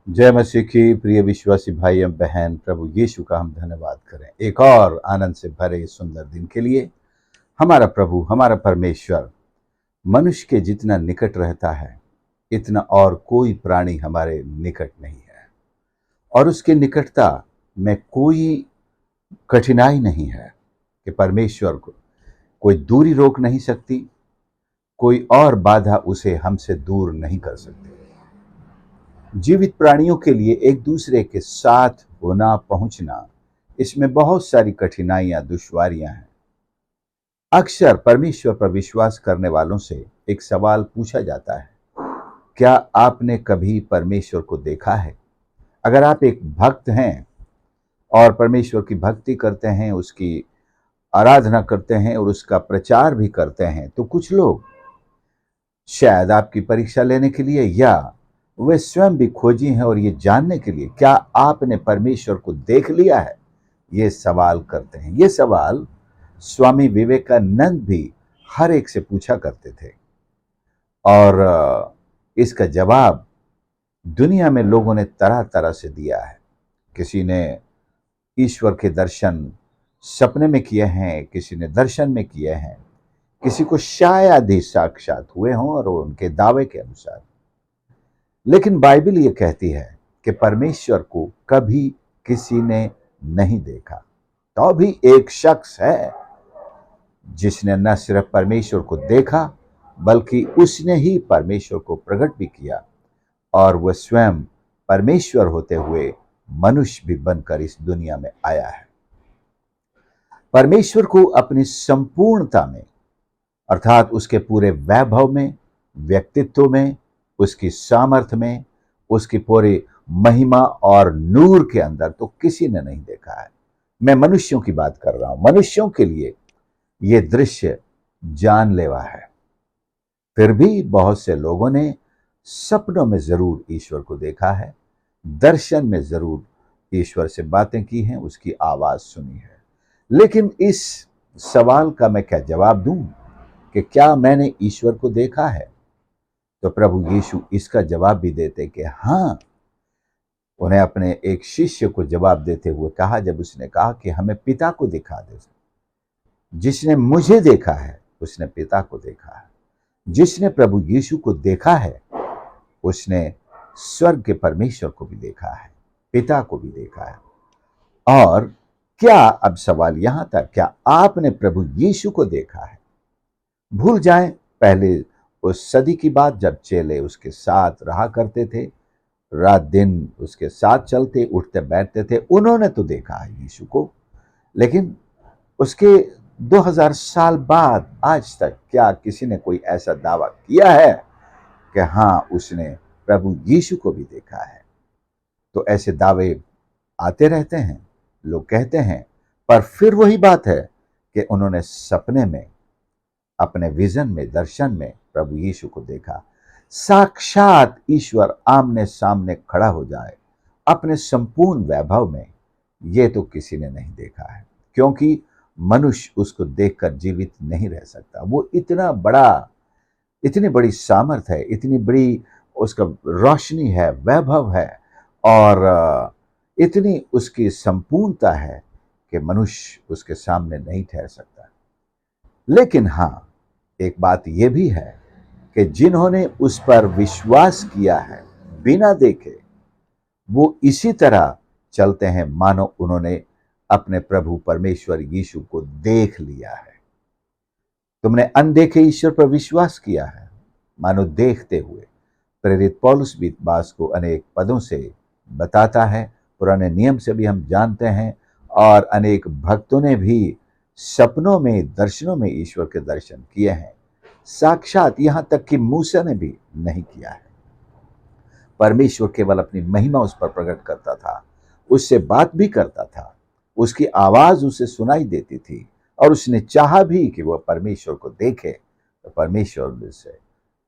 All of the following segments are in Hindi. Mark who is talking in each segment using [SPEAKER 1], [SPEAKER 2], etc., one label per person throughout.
[SPEAKER 1] जय मसीह की प्रिय विश्वासी भाई एवं बहन, प्रभु यीशु का हम धन्यवाद करें एक और आनंद से भरे सुंदर दिन के लिए। हमारा प्रभु, हमारा परमेश्वर मनुष्य के जितना निकट रहता है, इतना और कोई प्राणी हमारे निकट नहीं है। और उसके निकटता में कोई कठिनाई नहीं है कि परमेश्वर को कोई दूरी रोक नहीं सकती, कोई और बाधा उसे हमसे दूर नहीं कर सकती। जीवित प्राणियों के लिए एक दूसरे के साथ होना, पहुंचना, इसमें बहुत सारी कठिनाइयां, दुश्वारियां हैं। अक्सर परमेश्वर पर विश्वास करने वालों से एक सवाल पूछा जाता है, क्या आपने कभी परमेश्वर को देखा है? अगर आप एक भक्त हैं और परमेश्वर की भक्ति करते हैं, उसकी आराधना करते हैं और उसका प्रचार भी करते हैं, तो कुछ लोग शायद आपकी परीक्षा लेने के लिए या वे स्वयं भी खोजी हैं और ये जानने के लिए क्या आपने परमेश्वर को देख लिया है, ये सवाल करते हैं। ये सवाल स्वामी विवेकानंद भी हर एक से पूछा करते थे और इसका जवाब दुनिया में लोगों ने तरह तरह से दिया है। किसी ने ईश्वर के दर्शन सपने में किए हैं, किसी ने दर्शन में किए हैं, किसी को शायद ही साक्षात हुए हों और उनके दावे के अनुसार। लेकिन बाइबल ये कहती है कि परमेश्वर को कभी किसी ने नहीं देखा। तो भी एक शख्स है जिसने न सिर्फ परमेश्वर को देखा, बल्कि उसने ही परमेश्वर को प्रकट भी किया और वह स्वयं परमेश्वर होते हुए मनुष्य भी बनकर इस दुनिया में आया है। परमेश्वर को अपनी संपूर्णता में, अर्थात उसके पूरे वैभव में, व्यक्तित्व में, उसकी सामर्थ्य में, उसकी पूरी महिमा और नूर के अंदर तो किसी ने नहीं देखा है। मैं मनुष्यों की बात कर रहा हूं। मनुष्यों के लिए यह दृश्य जानलेवा है। फिर भी बहुत से लोगों ने सपनों में जरूर ईश्वर को देखा है, दर्शन में जरूर ईश्वर से बातें की हैं, उसकी आवाज सुनी है। लेकिन इस सवाल का मैं क्या जवाब दूं कि क्या मैंने ईश्वर को देखा है? तो प्रभु यीशु इसका जवाब भी देते कि हाँ। उन्हें अपने एक शिष्य को जवाब देते हुए कहा, जब उसने कहा कि हमें पिता को दिखा दे। जिसने मुझे देखा है उसने पिता को देखा है। जिसने प्रभु यीशु को देखा है उसने स्वर्ग के परमेश्वर को भी देखा है, पिता को भी देखा है। और क्या, अब सवाल यहां तक, क्या आपने प्रभु यीशु को देखा है? भूल जाएं पहले उस सदी की बात जब चेले उसके साथ रहा करते थे, रात दिन उसके साथ चलते उठते बैठते थे, उन्होंने तो देखा है यीशु को। लेकिन उसके 2000 साल बाद आज तक क्या किसी ने कोई ऐसा दावा किया है कि हाँ, उसने प्रभु यीशु को भी देखा है? तो ऐसे दावे आते रहते हैं, लोग कहते हैं, पर फिर वही बात है कि उन्होंने सपने में, अपने विजन में, दर्शन में प्रभु यीशु को देखा। साक्षात ईश्वर आमने सामने खड़ा हो जाए अपने संपूर्ण वैभव में, ये तो किसी ने नहीं देखा है, क्योंकि मनुष्य उसको देखकर जीवित नहीं रह सकता। वो इतना बड़ा, इतनी बड़ी सामर्थ है, इतनी बड़ी उसका रोशनी है, वैभव है और इतनी उसकी संपूर्णता है कि मनुष्य उसके सामने नहीं ठहर सकता। लेकिन हाँ, एक बात यह भी है कि जिन्होंने उस पर विश्वास किया है बिना देखे, वो इसी तरह चलते हैं मानो उन्होंने अपने प्रभु परमेश्वर यीशु को देख लिया है। तुमने अनदेखे ईश्वर पर विश्वास किया है मानो देखते हुए। प्रेरित पौलुस भी बात को अनेक पदों से बताता है, पुराने नियम से भी हम जानते हैं, और अनेक भक्तों ने भी सपनों में, दर्शनों में ईश्वर के दर्शन किए हैं। साक्षात यहां तक कि मूसा ने भी नहीं किया है। परमेश्वर केवल अपनी महिमा उस पर प्रकट करता था, उससे बात भी करता था, उसकी आवाज उसे सुनाई देती थी और उसने चाहा भी कि वह परमेश्वर को देखे, तो परमेश्वर से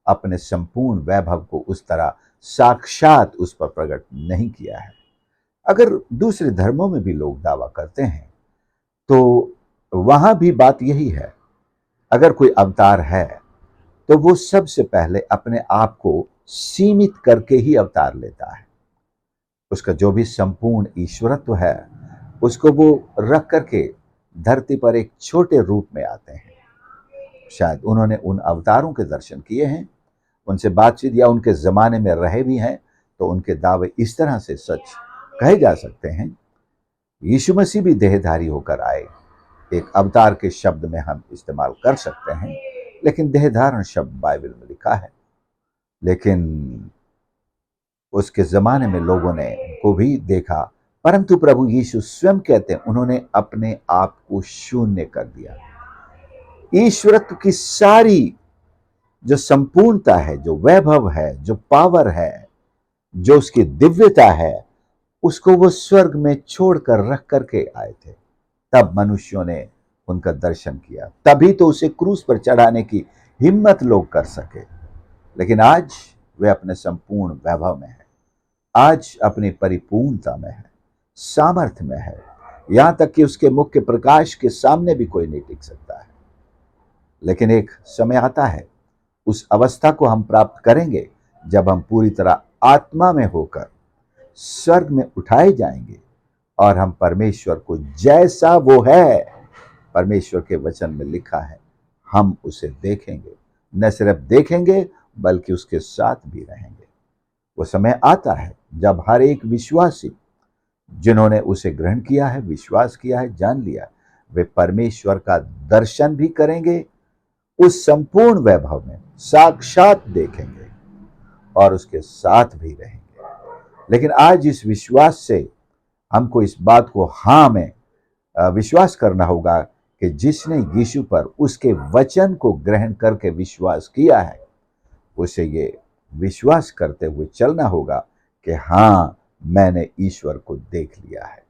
[SPEAKER 1] अपने संपूर्ण वैभव को उस तरह साक्षात उस पर प्रकट नहीं किया है। अगर दूसरे धर्मों में भी लोग दावा करते हैं तो वहां भी बात यही है। अगर कोई अवतार है तो वो सबसे पहले अपने आप को सीमित करके ही अवतार लेता है। उसका जो भी संपूर्ण ईश्वरत्व है उसको वो रख करके धरती पर एक छोटे रूप में आते हैं। शायद उन्होंने उन अवतारों के दर्शन किए हैं, उनसे बातचीत या उनके ज़माने में रहे भी हैं, तो उनके दावे इस तरह से सच कहे जा सकते हैं। यीशु मसीह भी देहधारी होकर आए, एक अवतार के शब्द में हम इस्तेमाल कर सकते हैं, लेकिन देहधारण शब्द बाइबल में लिखा है। लेकिन उसके ज़माने में लोगों ने उनको भी देखा, परंतु प्रभु यीशु स्वयं कहते हैं उन्होंने अपने आप को शून्य कर दिया। ईश्वरत्व की सारी जो संपूर्णता है, जो वैभव है, जो पावर है, जो उसकी दिव्यता है, उसको वो स्वर्ग में छोड़कर रख करके आए थे। तब मनुष्यों ने उनका दर्शन किया, तभी तो उसे क्रूस पर चढ़ाने की हिम्मत लोग कर सके। लेकिन आज वे अपने संपूर्ण वैभव में है, आज अपनी परिपूर्णता में है, सामर्थ्य में है, यहां तक कि उसके मुख्य प्रकाश के सामने भी कोई नहीं टिक सकता है। लेकिन एक समय आता है, उस अवस्था को हम प्राप्त करेंगे जब हम पूरी तरह आत्मा में होकर स्वर्ग में उठाए जाएंगे और हम परमेश्वर को जैसा वो है, परमेश्वर के वचन में लिखा है, हम उसे देखेंगे। न सिर्फ देखेंगे बल्कि उसके साथ भी रहेंगे। वो समय आता है जब हर एक विश्वासी जिन्होंने उसे ग्रहण किया है, विश्वास किया है, जान लिया, वे परमेश्वर का दर्शन भी करेंगे, उस संपूर्ण वैभव में साक्षात देखेंगे और उसके साथ भी रहेंगे। लेकिन आज इस विश्वास से हमको इस बात को हाँ में विश्वास करना होगा कि जिसने यीशु पर उसके वचन को ग्रहण करके विश्वास किया है, उसे ये विश्वास करते हुए चलना होगा कि हाँ, मैंने ईश्वर को देख लिया है।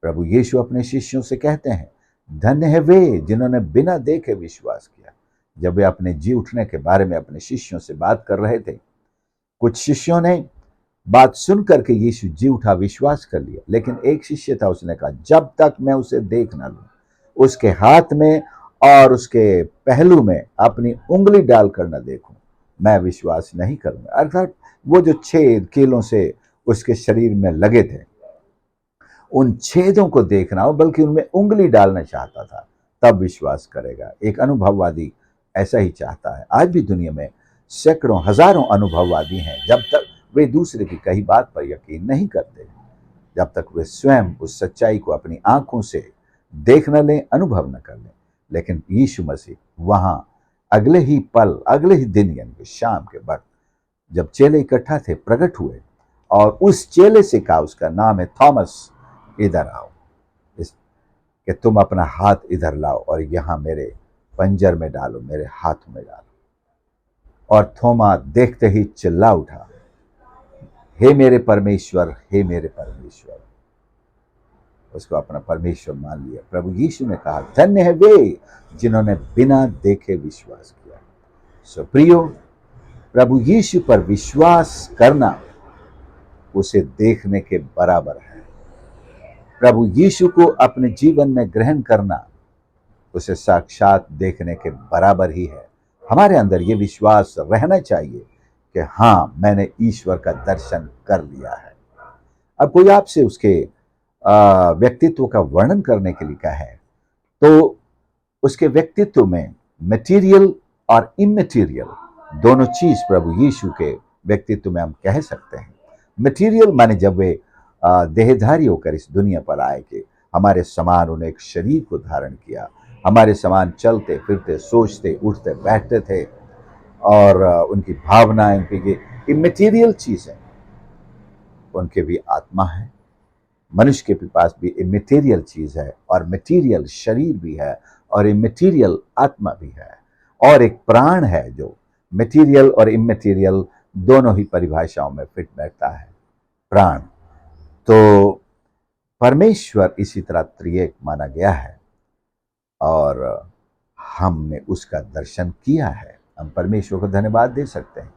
[SPEAKER 1] प्रभु यीशु अपने शिष्यों से कहते हैं, धन्य है वे जिन्होंने बिना देखे विश्वास किया। जब वे अपने जी उठने के बारे में अपने शिष्यों से बात कर रहे थे, कुछ शिष्यों ने बात सुन करके यीशु जी उठा, विश्वास कर लिया। लेकिन एक शिष्य था, उसने कहा, जब तक मैं उसे देख ना लूं, उसके हाथ में और उसके पहलू में अपनी उंगली डालकर न देखूं, मैं विश्वास नहीं करूंगा। अर्थात वो जो छेद कीलों से उसके शरीर में लगे थे, उन छेदों को देखना हो, बल्कि उनमें उंगली डालना चाहता था, तब विश्वास करेगा। एक अनुभववादी ऐसा ही चाहता है। आज भी दुनिया में सैकड़ों हजारों अनुभववादी हैं, जब तक वे दूसरे की कही बात पर यकीन नहीं करते, जब तक वे स्वयं उस सच्चाई को अपनी आंखों से देख न लें, अनुभव न कर लें। लेकिन यीशु मसीह वहां अगले ही पल, अगले ही दिन, यानी शाम के वक्त जब चेले इकट्ठा थे, प्रकट हुए और उस चेले से कहा, उसका नाम है थॉमस, इधर आओ, कि तुम अपना हाथ इधर लाओ और यहां मेरे पंजर में डालो, मेरे हाथ में डालो। और थोमा देखते ही चिल्ला उठा, हे मेरे परमेश्वर, हे मेरे परमेश्वर। उसको अपना परमेश्वर मान लिया। प्रभु यीशु ने कहा, धन्य है वे जिन्होंने बिना देखे विश्वास किया। सो प्रियो, प्रभु यीशु पर विश्वास करना उसे देखने के बराबर है। प्रभु यीशु को अपने जीवन में ग्रहण करना उसे साक्षात देखने के बराबर ही है। हमारे अंदर ये विश्वास रहना चाहिए कि हाँ, मैंने ईश्वर का दर्शन कर लिया है। अब कोई आपसे उसके व्यक्तित्व का वर्णन करने के लिए कहे, तो उसके व्यक्तित्व में मटेरियल और इमटेरियल दोनों चीज प्रभु यीशु के व्यक्तित्व में हम कह सकते हैं। मटेरियल माने जब वे देहधारी होकर इस दुनिया पर आए, कि हमारे समान उन्हें एक शरीर को धारण किया, हमारे समान चलते फिरते, सोचते, उठते, बैठते थे, और उनकी भावनाएं, उनकी ये इमटेरियल चीज है। उनके भी आत्मा है, मनुष्य के पास भी इमटेरियल चीज है, और मटेरियल शरीर भी है, और इमटेरियल आत्मा भी है, और एक प्राण है जो मटेरियल और इमटेरियल दोनों ही परिभाषाओं में फिट बैठता है, प्राण। तो परमेश्वर इसी तरह त्रिएक माना गया है और हमने उसका दर्शन किया है। हम परमेश्वर को धन्यवाद दे सकते हैं।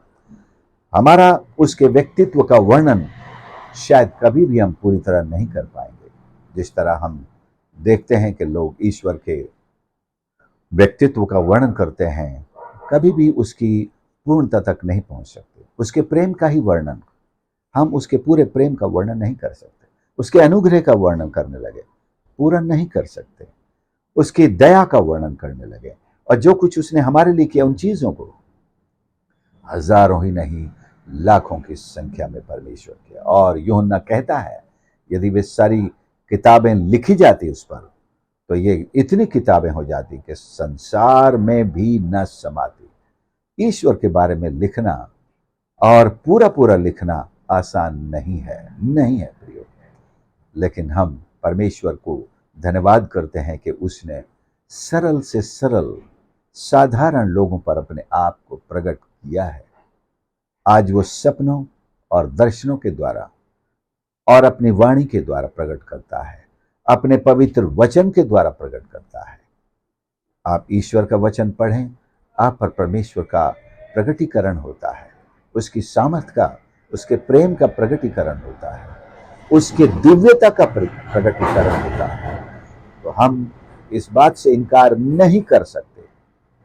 [SPEAKER 1] हमारा उसके व्यक्तित्व का वर्णन शायद कभी भी हम पूरी तरह नहीं कर पाएंगे। जिस तरह हम देखते हैं कि लोग ईश्वर के व्यक्तित्व का वर्णन करते हैं, कभी भी उसकी पूर्णता तक नहीं पहुंच सकते। उसके प्रेम का ही वर्णन हम उसके पूरे प्रेम का वर्णन नहीं कर सकते, उसके अनुग्रह का वर्णन करने लगे, पूरा नहीं कर सकते, उसकी दया का वर्णन करने लगे, और जो कुछ उसने हमारे लिए किया उन चीजों को हजारों ही नहीं लाखों की संख्या में परमेश्वर किया। और यूहन्ना कहता है यदि वे सारी किताबें लिखी जाती उस पर, तो ये इतनी किताबें हो जाती कि संसार में भी न समाती। ईश्वर के बारे में लिखना और पूरा पूरा लिखना आसान नहीं है, नहीं है प्रियो। लेकिन हम परमेश्वर को धन्यवाद करते हैं कि उसने सरल से सरल साधारण लोगों पर अपने आप को प्रकट किया है। आज वो सपनों और दर्शनों के द्वारा और अपनी वाणी के द्वारा प्रकट करता है, अपने पवित्र वचन के द्वारा प्रकट करता है। आप ईश्वर का वचन पढ़ें, आप पर परमेश्वर का प्रकटीकरण होता है, उसकी सामर्थ का, उसके प्रेम का प्रकटीकरण होता है, उसके दिव्यता का प्रकटीकरण होता है। तो हम इस बात से इनकार नहीं कर सकते।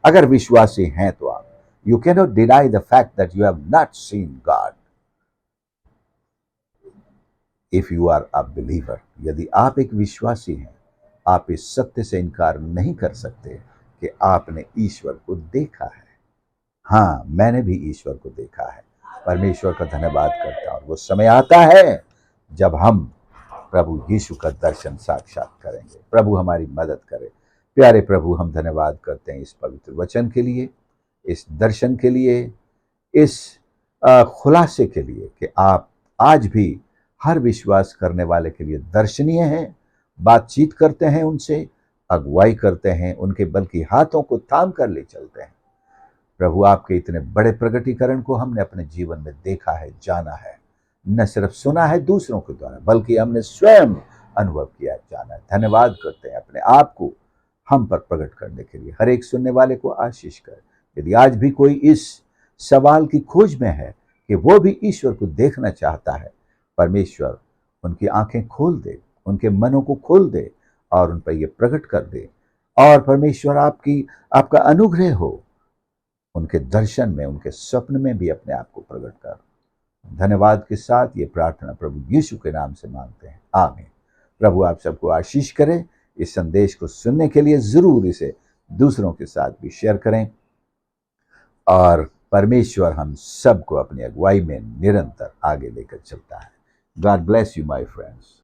[SPEAKER 1] अगर विश्वासी हैं तो आप, you can not deny the fact that you have not seen God if you are a believer. यदि आप एक विश्वासी हैं, आप इस सत्य से इनकार नहीं कर सकते कि आपने ईश्वर को देखा है। हाँ, मैंने भी ईश्वर को देखा है। परमेश्वर का धन्यवाद करता हूं। और वो समय आता है जब हम प्रभु यीशु का दर्शन साक्षात करेंगे। प्रभु हमारी मदद करे। प्यारे प्रभु, हम धन्यवाद करते हैं इस पवित्र वचन के लिए, इस दर्शन के लिए, इस खुलासे के लिए कि आप आज भी हर विश्वास करने वाले के लिए दर्शनीय हैं, बातचीत करते हैं उनसे, अगुवाई करते हैं उनके, बल्कि हाथों को थाम कर ले चलते हैं। प्रभु, आपके इतने बड़े प्रकटीकरण को हमने अपने जीवन में देखा है, जाना है, न सिर्फ सुना है दूसरों के द्वारा, बल्कि हमने स्वयं अनुभव किया, जाना है। धन्यवाद करते हैं अपने आप को हम पर प्रकट करने के लिए। हर एक सुनने वाले को आशीष कर। यदि आज भी कोई इस सवाल की खोज में है कि वो भी ईश्वर को देखना चाहता है, परमेश्वर उनकी आंखें खोल दे, उनके मनों को खोल दे और उन पर ये प्रकट कर दे। और परमेश्वर आपका अनुग्रह हो, उनके दर्शन में, उनके स्वप्न में भी अपने आप को प्रकट कर। धन्यवाद के साथ ये प्रार्थना प्रभु यीशु के नाम से मांगते हैं, आमीन। प्रभु आप सबको आशीष करें। इस संदेश को सुनने के लिए जरूर इसे दूसरों के साथ भी शेयर करें, और परमेश्वर हम सबको अपनी अगुवाई में निरंतर आगे लेकर चलता है। God bless you my friends.